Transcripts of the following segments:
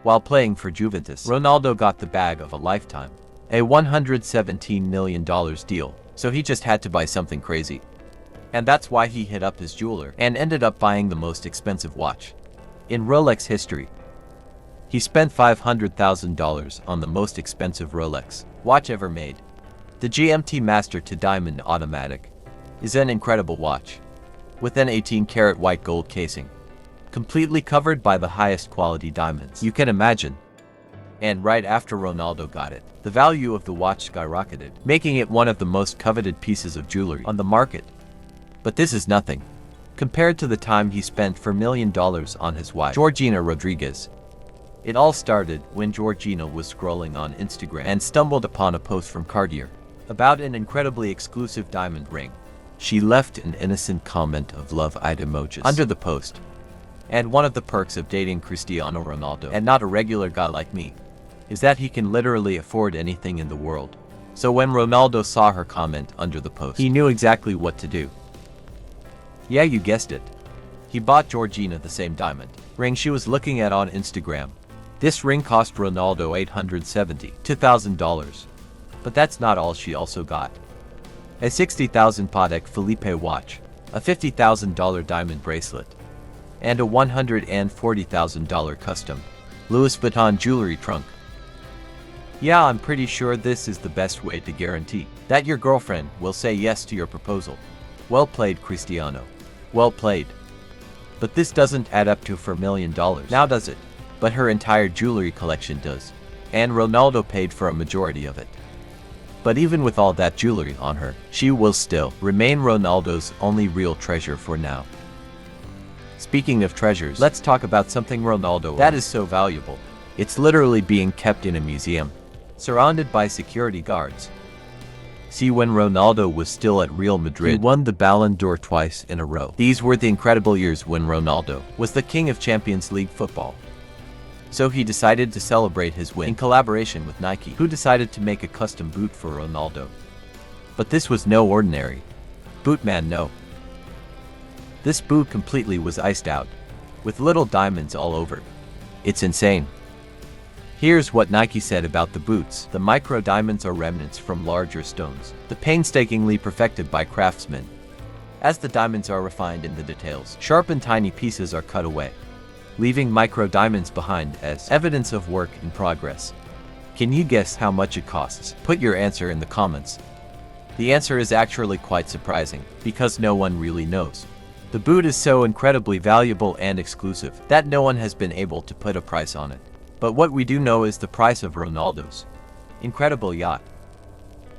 While playing for Juventus, Ronaldo got the bag of a lifetime, a $117 million deal, so he just had to buy something crazy. And that's why he hit up his jeweler and ended up buying the most expensive watch in Rolex history. He spent $500,000 on the most expensive Rolex watch ever made. The GMT Master to Diamond Automatic is an incredible watch with an 18-karat white gold casing, completely covered by the highest quality diamonds you can imagine. And right after Ronaldo got it, the value of the watch skyrocketed, making it one of the most coveted pieces of jewelry on the market. But this is nothing compared to the time he spent $4 million on his wife, Georgina Rodriguez. It all started when Georgina was scrolling on Instagram and stumbled upon a post from Cartier about an incredibly exclusive diamond ring. She left an innocent comment of love-eyed emojis under the post. And one of the perks of dating Cristiano Ronaldo, and not a regular guy like me, is that he can literally afford anything in the world. So when Ronaldo saw her comment under the post, he knew exactly what to do. Yeah, you guessed it. He bought Georgina the same diamond ring she was looking at on Instagram. This ring cost Ronaldo $872,000. But that's not all. She also got a $60,000 Patek Philippe watch, a $50,000 diamond bracelet, and a $140,000 custom Louis Vuitton jewelry trunk. Yeah, I'm pretty sure this is the best way to guarantee that your girlfriend will say yes to your proposal. Well played, Cristiano. Well played. But this doesn't add up to $4 million, now does it? But her entire jewelry collection does. And Ronaldo paid for a majority of it. But even with all that jewelry on her, she will still remain Ronaldo's only real treasure for now. Speaking of treasures, let's talk about something Ronaldo that is so valuable. It's literally being kept in a museum, surrounded by security guards. See, when Ronaldo was still at Real Madrid, he won the Ballon d'Or twice in a row. These were the incredible years when Ronaldo was the king of Champions League football. So he decided to celebrate his win in collaboration with Nike, who decided to make a custom boot for Ronaldo. But this was no ordinary boot, man, no. This boot completely was iced out, with little diamonds all over. It's insane. Here's what Nike said about the boots. The micro diamonds are remnants from larger stones, the painstakingly perfected by craftsmen. As the diamonds are refined in the details, sharp and tiny pieces are cut away, leaving micro diamonds behind as evidence of work in progress. Can you guess how much it costs? Put your answer in the comments. The answer is actually quite surprising, because no one really knows. The boot is so incredibly valuable and exclusive that no one has been able to put a price on it. But what we do know is the price of Ronaldo's incredible yacht.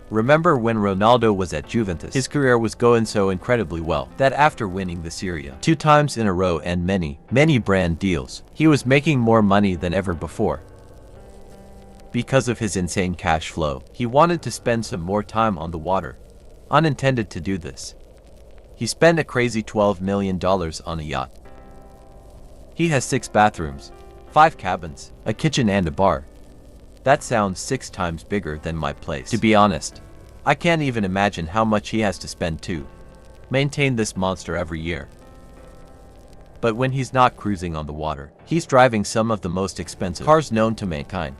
Remember when Ronaldo was at Juventus, his career was going so incredibly well that after winning the Serie A 2 times in a row and many brand deals, he was making more money than ever before. Because of his insane cash flow, he wanted to spend some more time on the water. Unintended to do this, he spent a crazy $12 million on a yacht. He has 6 bathrooms, 5 cabins, a kitchen and a bar. That sounds 6 times bigger than my place. To be honest, I can't even imagine how much he has to spend to maintain this monster every year. But when he's not cruising on the water, he's driving some of the most expensive cars known to mankind.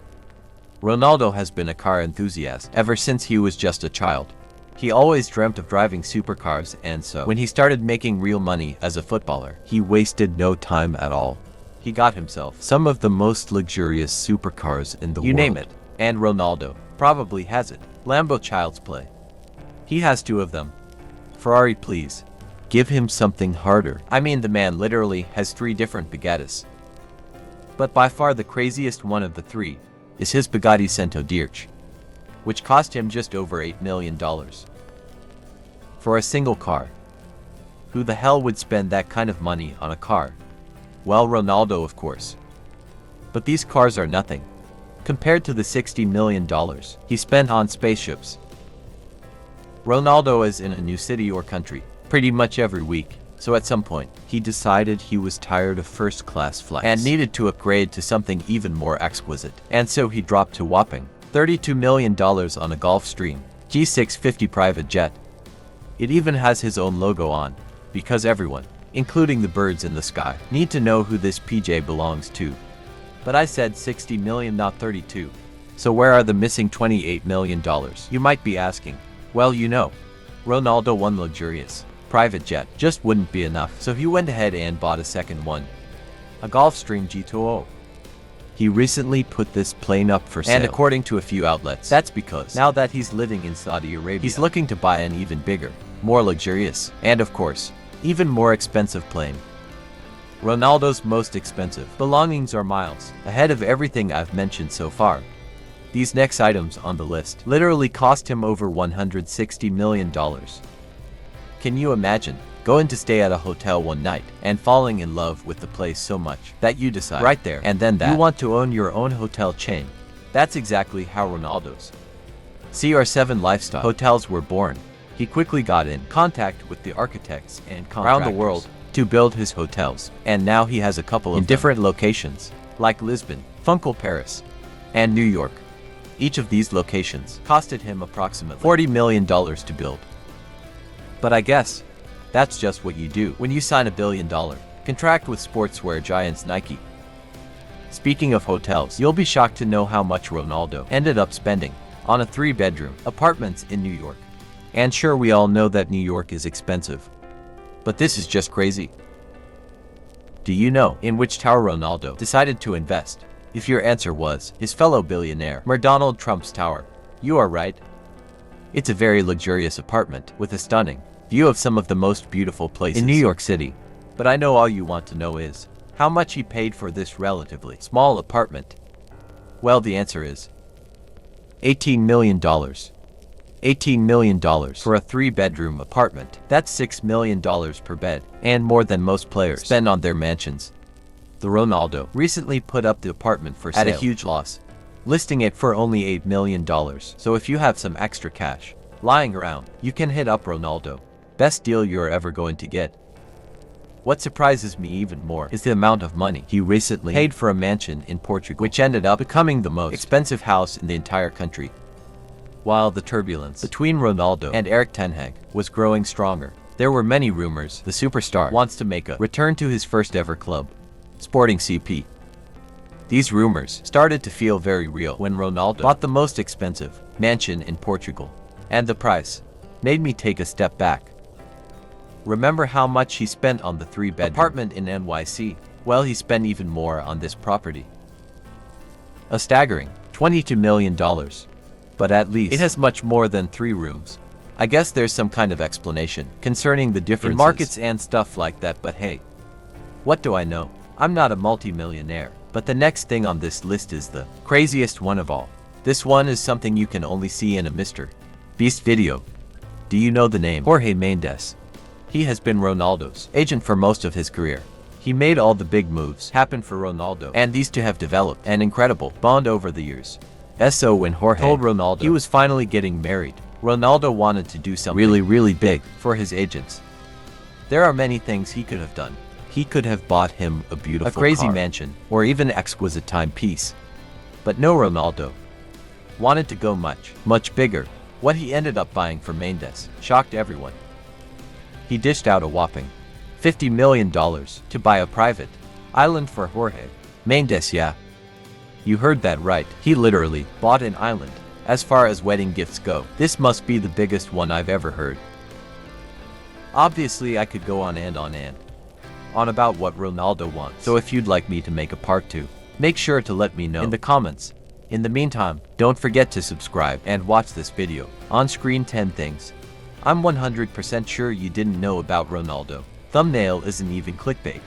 Ronaldo has been a car enthusiast ever since he was just a child. He always dreamt of driving supercars, and so when he started making real money as a footballer, he wasted no time at all. He got himself some of the most luxurious supercars in the world. You name it, and Ronaldo probably has it. Lambo, child's play. He has 2 of them. Ferrari, please. Give him something harder. I mean, the man literally has 3 different Bugattis. But by far the craziest one of the 3 is his Bugatti Centodieci, which cost him just over $8 million. For a single car. Who the hell would spend that kind of money on a car? Well, Ronaldo, of course. But these cars are nothing compared to the $60 million he spent on spaceships. Ronaldo is in a new city or country pretty much every week, so at some point, he decided he was tired of first-class flights and needed to upgrade to something even more exquisite. And so he dropped to whopping $32 million on a Gulfstream G650 private jet. It even has his own logo on, because everyone, including the birds in the sky, need to know who this PJ belongs to. But I said 60 million, not 32. So where are the missing $28 million? You might be asking. Well, you know, Ronaldo won luxurious private jet. Just wouldn't be enough, so he went ahead and bought a second one. A Gulfstream G2O. He recently put this plane up for sale, and according to a few outlets, that's because now that he's living in Saudi Arabia, he's looking to buy an even bigger, more luxurious, and of course, even more expensive plane. Ronaldo's most expensive belongings are miles ahead of everything I've mentioned so far. These next items on the list literally cost him over $160 million. Can you imagine going to stay at a hotel one night and falling in love with the place so much that you decide right there and then that you want to own your own hotel chain? That's exactly how Ronaldo's CR7 lifestyle hotels were born. He quickly got in contact with the architects and contractors around the world to build his hotels, and now he has a couple in different locations like Lisbon, Funchal, Paris, and New York. Each of these locations costed him approximately $40 million to build. But I guess that's just what you do when you sign $1 billion contract with sportswear giants Nike. Speaking of hotels, you'll be shocked to know how much Ronaldo ended up spending on a 3-bedroom apartments in New York. And sure, we all know that New York is expensive, but this is just crazy. Do you know in which tower Ronaldo decided to invest? If your answer was his fellow billionaire Donald Trump's tower, you are right. It's a very luxurious apartment with a stunning view of some of the most beautiful places in New York City. But I know all you want to know is how much he paid for this relatively small apartment. Well, the answer is $18 million. $18 million for a 3-bedroom apartment. That's $6 million per bed, and more than most players spend on their mansions. The Ronaldo recently put up the apartment for sale at a huge loss, listing it for only $8 million. So if you have some extra cash lying around, you can hit up Ronaldo. Best deal you're ever going to get. What surprises me even more is the amount of money he recently paid for a mansion in Portugal, which ended up becoming the most expensive house in the entire country. While the turbulence between Ronaldo and Erik ten Hag was growing stronger, there were many rumors the superstar wants to make a return to his first ever club, Sporting CP. These rumors started to feel very real when Ronaldo bought the most expensive mansion in Portugal, and the price made me take a step back. Remember how much he spent on the 3-bedroom apartment in NYC? Well, he spent even more on this property. A staggering $22 million. But at least it has much more than 3 rooms. I guess there's some kind of explanation concerning the differences in markets and stuff like that, but hey, what do I know? I'm not a multi-millionaire. But the next thing on this list is the craziest one of all. This one is something you can only see in a Mr. Beast video. Do you know the name Jorge Mendes? He has been Ronaldo's agent for most of his career. He made all the big moves happen for Ronaldo, and these two have developed an incredible bond over the years. So when Jorge told Ronaldo he was finally getting married, Ronaldo wanted to do something really big for his agents. There are many things he could have done. He could have bought him a beautiful crazy car, mansion, or even exquisite timepiece. But no, Ronaldo wanted to go much bigger. What he ended up buying for Mendes shocked everyone. He dished out a whopping $50 million to buy a private island for Jorge Mendes. Yeah, you heard that right. He literally bought an island. As far as wedding gifts go, this must be the biggest one I've ever heard. Obviously, I could go on about what Ronaldo wants. So if you'd like me to make a part 2, make sure to let me know in the comments. In the meantime, don't forget to subscribe and watch this video. On screen 10 things I'm 100% sure you didn't know about Ronaldo. Thumbnail isn't even clickbait.